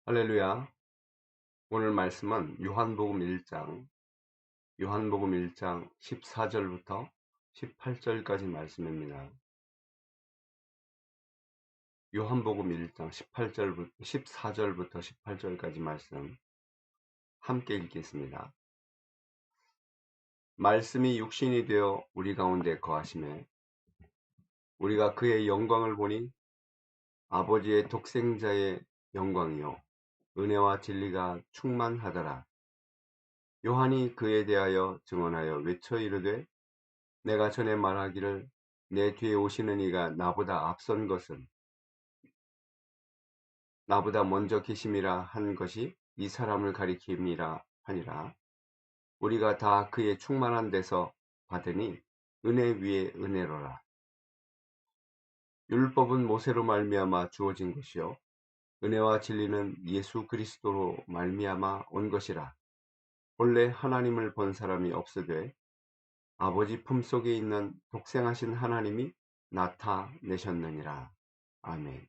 할렐루야. 오늘 말씀은 요한복음 1장 14절부터 18절까지 말씀입니다. 요한복음 1장 14절부터 18절까지 말씀 함께 읽겠습니다. 말씀이 육신이 되어 우리 가운데 거하심에 우리가 그의 영광을 보니 아버지의 독생자의 영광이요 은혜와 진리가 충만하더라. 요한이 그에 대하여 증언하여 외쳐 이르되 내가 전에 말하기를 내 뒤에 오시는 이가 나보다 앞선 것은 나보다 먼저 계심이라 한 것이 이 사람을 가리킴이라 하니라. 우리가 다 그의 충만한 데서 받으니 은혜 위에 은혜로라. 율법은 모세로 말미암아 주어진 것이요 은혜와 진리는 예수 그리스도로 말미암아 온 것이라. 본래 하나님을 본 사람이 없으되 아버지 품속에 있는 독생하신 하나님이 나타내셨느니라. 아멘.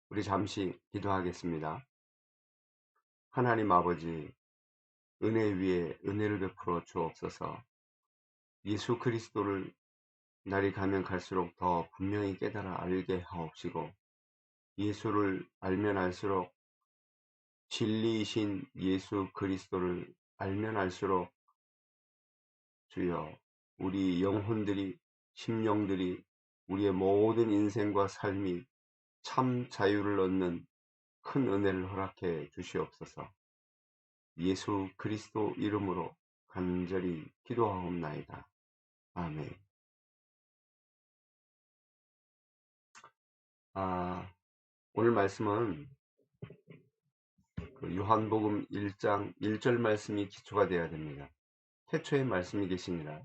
우리 잠시 기도하겠습니다. 하나님 아버지, 은혜 위에 은혜를 베풀어 주옵소서. 예수 그리스도를 날이 가면 갈수록 더 분명히 깨달아 알게 하옵시고, 예수를 알면 알수록 진리이신 예수 그리스도를 알면 알수록 주여 우리 영혼들이, 심령들이, 우리의 모든 인생과 삶이 참 자유를 얻는 큰 은혜를 허락해 주시옵소서. 예수 그리스도 이름으로 간절히 기도하옵나이다. 아멘. 오늘 말씀은 요한복음 1장 1절 말씀이 기초가 되어야 됩니다. 태초에 말씀이 계시니라.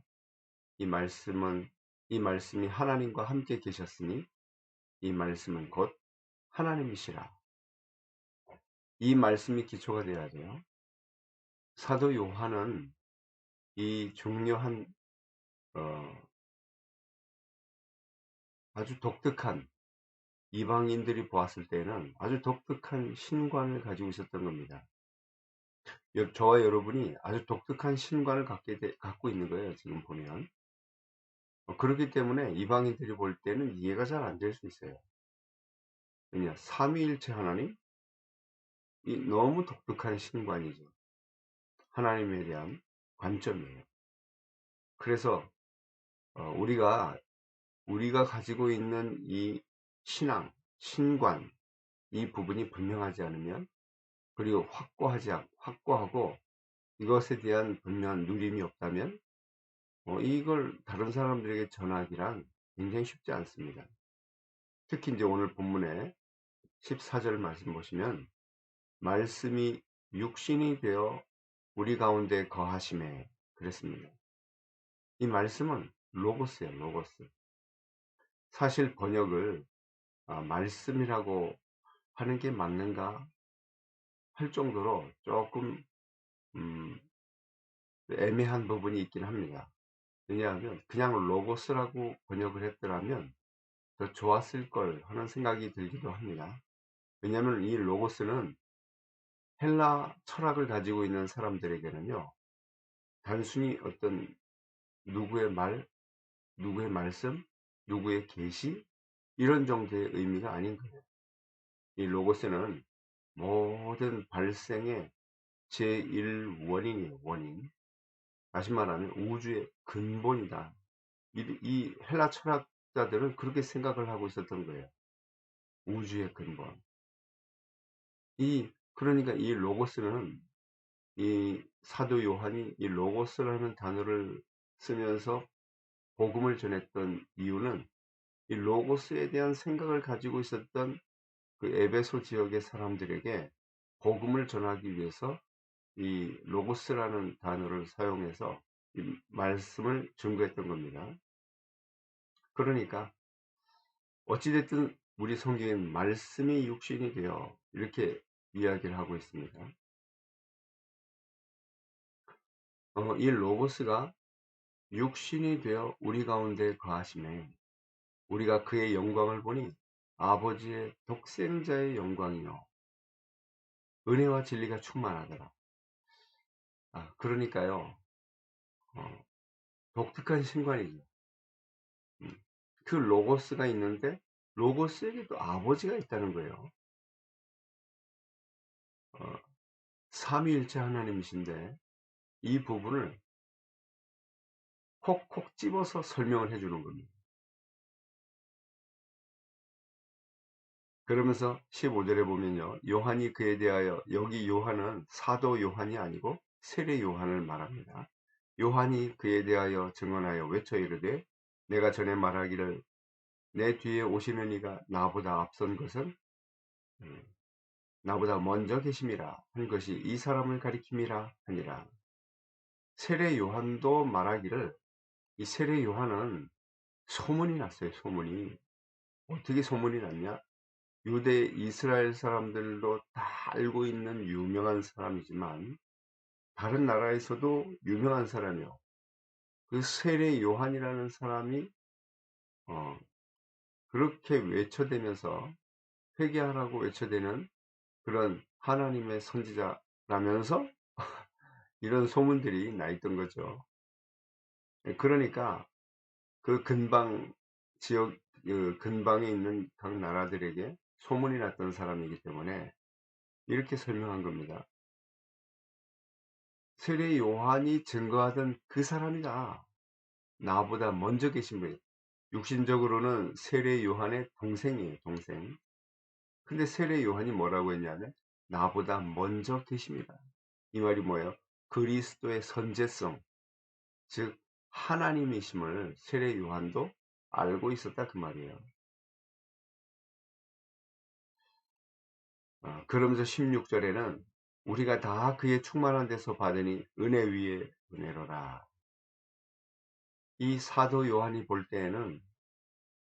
이 말씀이 하나님과 함께 계셨으니 이 말씀은 곧 하나님이시라. 이 말씀이 기초가 되어야 돼요. 사도 요한은 이 중요한 아주 독특한, 이방인들이 보았을 때는 아주 독특한 신관을 가지고 있었던 겁니다. 저와 여러분이 아주 독특한 신관을 갖고 있는 거예요. 지금 보면. 그렇기 때문에 이방인들이 볼 때는 이해가 잘 안 될 수 있어요. 왜냐? 삼위일체 하나님? 이 너무 독특한 신관이죠. 하나님에 대한 관점이에요. 그래서 우리가 가지고 있는 이 신앙, 신관, 이 부분이 분명하지 않으면, 그리고 확고하고 이것에 대한 분명한 누림이 없다면 이걸 다른 사람들에게 전하기란 굉장히 쉽지 않습니다. 특히 이제 오늘 본문에 14절 말씀 보시면 말씀이 육신이 되어 우리 가운데 거하심에 그랬습니다. 이 말씀은 로고스예요. 로고스. 사실 번역을 말씀이라고 하는 게 맞는가 할 정도로 조금 애매한 부분이 있긴 합니다. 왜냐하면 그냥 로고스라고 번역을 했더라면 더 좋았을 걸 하는 생각이 들기도 합니다. 왜냐하면 이 로고스는 헬라 철학을 가지고 있는 사람들에게는요, 단순히 어떤 누구의 말, 누구의 말씀, 누구의 계시 이런 정도의 의미가 아닌 거예요. 이 로고스는 모든 발생의 제1원인이에요. 원인. 다시 말하면 우주의 근본이다. 이 헬라 철학자들은 그렇게 생각을 하고 있었던 거예요. 우주의 근본. 그러니까 이 로고스는, 이 사도 요한이 이 로고스라는 단어를 쓰면서 복음을 전했던 이유는 이 로고스에 대한 생각을 가지고 있었던 그 에베소 지역의 사람들에게 복음을 전하기 위해서 이 로고스라는 단어를 사용해서 이 말씀을 증거했던 겁니다. 그러니까 어찌됐든 우리 성경엔 말씀이 육신이 되어 이렇게 이야기를 하고 있습니다. 이 로고스가 육신이 되어 우리 가운데 거하심에 우리가 그의 영광을 보니 아버지의 독생자의 영광이요 은혜와 진리가 충만하더라. 그러니까요. 독특한 신관이죠. 음. 그 로고스가 있는데 로고스에게도 아버지가 있다는 거예요. 어, 삼위일체 하나님이신데 이 부분을 콕콕 집어서 설명을 해 주는 겁니다. 그러면서 15절에 보면요. 요한이 그에 대하여, 여기 요한은 사도 요한이 아니고 세례 요한을 말합니다. 요한이 그에 대하여 증언하여 외쳐 이르되 내가 전에 말하기를 내 뒤에 오시는 이가 나보다 앞선 것은 나보다 먼저 계심이라 한 것이 이 사람을 가리킴이라 하니라. 세례 요한도 말하기를, 이 세례 요한은 소문이 났어요. 소문이. 어떻게 소문이 났냐? 유대 이스라엘 사람들도 다 알고 있는 유명한 사람이지만 다른 나라에서도 유명한 사람이요. 그 세례 요한이라는 사람이 어, 그렇게 외쳐대면서 회개하라고 외쳐대는 그런 하나님의 선지자라면서 이런 소문들이 나 있던 거죠. 그러니까 그 근방 지역, 그 근방에 있는 각 나라들에게 소문이 났던 사람이기 때문에 이렇게 설명한 겁니다. 세례 요한이 증거하던 그 사람이다. 나보다 먼저 계신 분이. 육신적으로는 세례 요한의 동생이에요. 동생. 근데 세례 요한이 뭐라고 했냐면 나보다 먼저 계십니다. 이 말이 뭐예요? 그리스도의 선제성, 즉 하나님이심을 세례 요한도 알고 있었다 그 말이에요. 그러면서 16절에는 우리가 다 그의 충만한 데서 받으니 은혜 위에 은혜로라. 이 사도 요한이 볼 때에는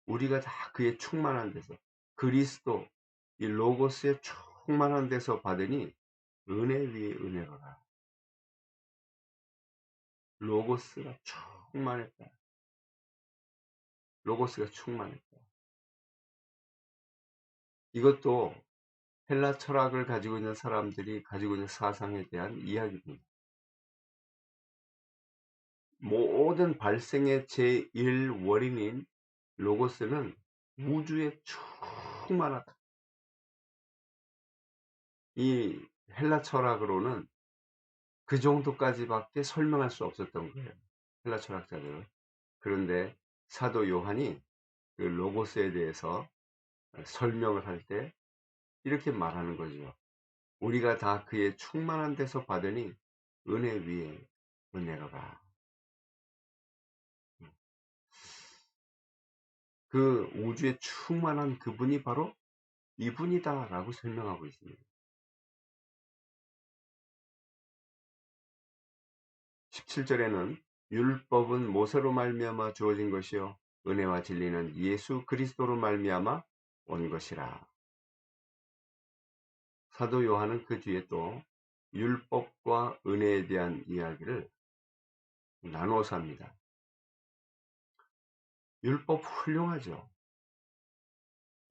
우리가 다 그의 충만한 데서, 그리스도 이 로고스의 충만한 데서 받으니 은혜 위에 은혜로라. 로고스가 충만했다. 로고스가 충만했다. 이것도 헬라 철학을 가지고 있는 사람들이 가지고 있는 사상에 대한 이야기입니다. 모든 발생의 제1원인인 로고스는 우주에 충만하다. 이 헬라 철학으로는 그 정도까지밖에 설명할 수 없었던 거예요. 헬라 철학자들은. 그런데 사도 요한이 그 로고스에 대해서 설명을 할 때 이렇게 말하는 거죠. 우리가 다 그의 충만한 데서 받으니 은혜 위에 은혜로라. 그 우주에 충만한 그분이 바로 이분이다 라고 설명하고 있습니다. 17절에는 율법은 모세로 말미암아 주어진 것이요 은혜와 진리는 예수 그리스도로 말미암아 온 것이라. 사도 요한은 그 뒤에 또 율법과 은혜에 대한 이야기를 나눠서 합니다. 율법 훌륭하죠.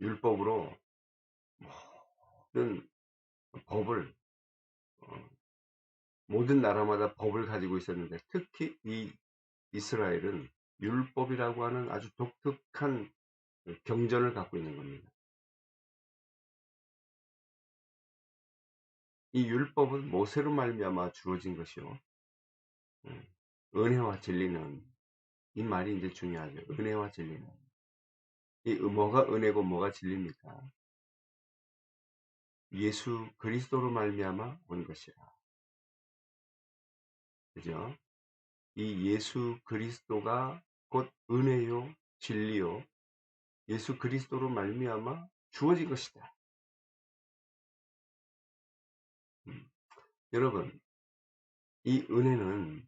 율법으로 모든 법을, 모든 나라마다 법을 가지고 있었는데 특히 이 이스라엘은 율법이라고 하는 아주 독특한 경전을 갖고 있는 겁니다. 이 율법은 모세로 말미암아 주어진 것이요 은혜와 진리는, 이 말이 이제 중요하죠. 은혜와 진리는, 이 뭐가 은혜고 뭐가 진리입니까? 예수 그리스도로 말미암아 온 것이라. 그죠? 이 예수 그리스도가 곧 은혜요 진리요 예수 그리스도로 말미암아 주어진 것이다. 여러분, 이 은혜는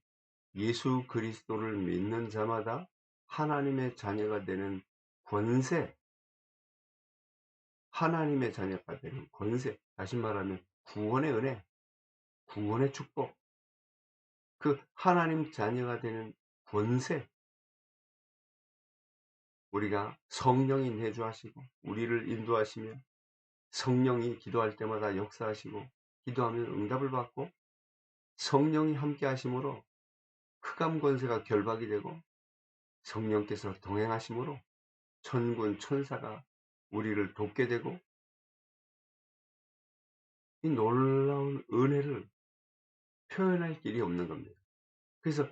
예수 그리스도를 믿는 자마다 하나님의 자녀가 되는 권세, 하나님의 자녀가 되는 권세, 다시 말하면 구원의 은혜, 구원의 축복, 그 하나님 자녀가 되는 권세, 우리가 성령이 내주하시고 우리를 인도하시며 성령이 기도할 때마다 역사하시고 기도하면 응답을 받고 성령이 함께 하심으로 흑암 권세가 결박이 되고 성령께서 동행하심으로 천군 천사가 우리를 돕게 되고 이 놀라운 은혜를 표현할 길이 없는 겁니다. 그래서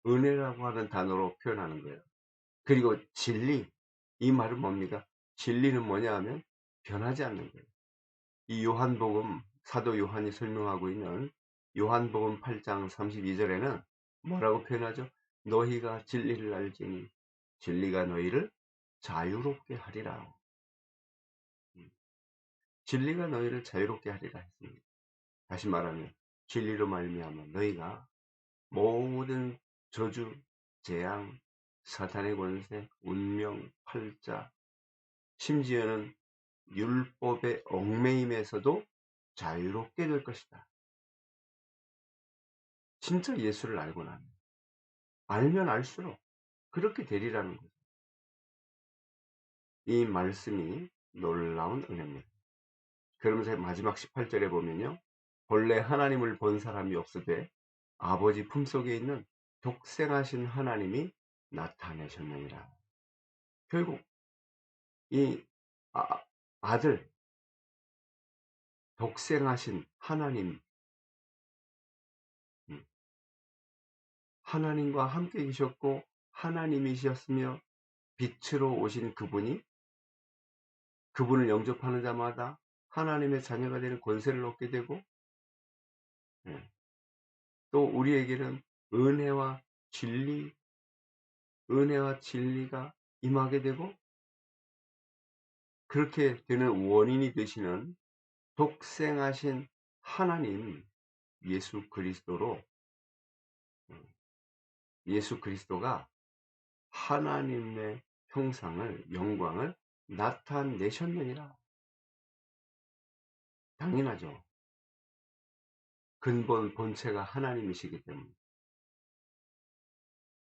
은혜라고 하는 단어로 표현하는 거예요. 그리고 진리, 이 말은 뭡니까? 진리는 뭐냐 하면 변하지 않는 거예요. 이 요한복음, 사도 요한이 설명하고 있는 요한복음 8장 32절에는 뭐라고 표현하죠? 너희가 진리를 알지니 진리가 너희를 자유롭게 하리라. 진리가 너희를 자유롭게 하리라 했습니다. 다시 말하면 진리로 말미암아 너희가 모든 저주, 재앙, 사탄의 권세, 운명, 팔자, 심지어는 율법의 얽매임에서도 자유롭게 될 것이다. 진짜 예수를 알고 나면, 알면 알수록 그렇게 되리라는 거죠. 이 말씀이 놀라운 은혜입니다. 그러면서 마지막 18절에 보면요, 본래 하나님을 본 사람이 없으되 아버지 품속에 있는 독생하신 하나님이 나타내셨느니라. 결국 이 아들, 독생하신 하나님, 하나님과 함께 계셨고 하나님이셨으며 빛으로 오신 그분이 그분을 영접하는 자마다 하나님의 자녀가 되는 권세를 얻게 되고, 또 우리에게는 은혜와 진리가 임하게 되고, 그렇게 되는 원인이 되시는 독생하신 하나님 예수 그리스도가 하나님의 형상을, 영광을 나타내셨느니라. 당연하죠. 근본 본체가 하나님이시기 때문에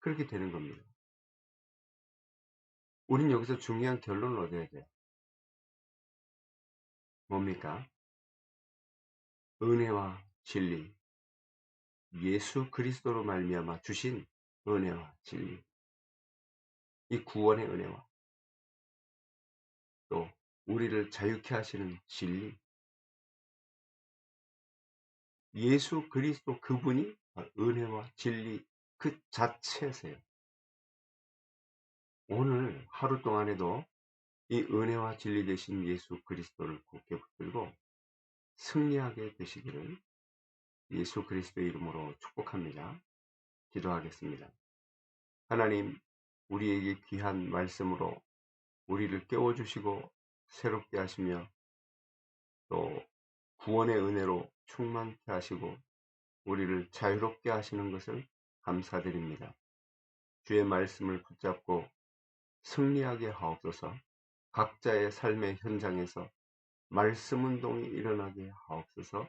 그렇게 되는 겁니다. 우린 여기서 중요한 결론을 얻어야 돼요. 뭡니까? 은혜와 진리, 예수 그리스도로 말미암아 주신 은혜와 진리, 이 구원의 은혜와 또 우리를 자유케 하시는 진리, 예수 그리스도 그분이 은혜와 진리 그 자체세요. 오늘 하루 동안에도 이 은혜와 진리 되신 예수 그리스도를 굳게 붙들고 승리하게 되시기를 예수 그리스도의 이름으로 축복합니다. 기도하겠습니다. 하나님, 우리에게 귀한 말씀으로 우리를 깨워주시고 새롭게 하시며 또 구원의 은혜로 충만케 하시고 우리를 자유롭게 하시는 것을 감사드립니다. 주의 말씀을 붙잡고 승리하게 하옵소서. 각자의 삶의 현장에서 말씀 운동이 일어나게 하옵소서.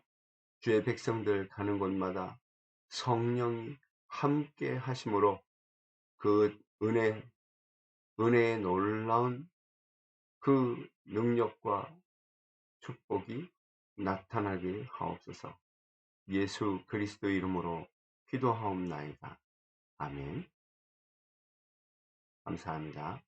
주의 백성들 가는 곳마다 성령이 함께 하심으로 그 은혜의 놀라운 그 능력과 축복이 나타나게 하옵소서. 예수 그리스도 이름으로 기도하옵나이다. 아멘. 감사합니다.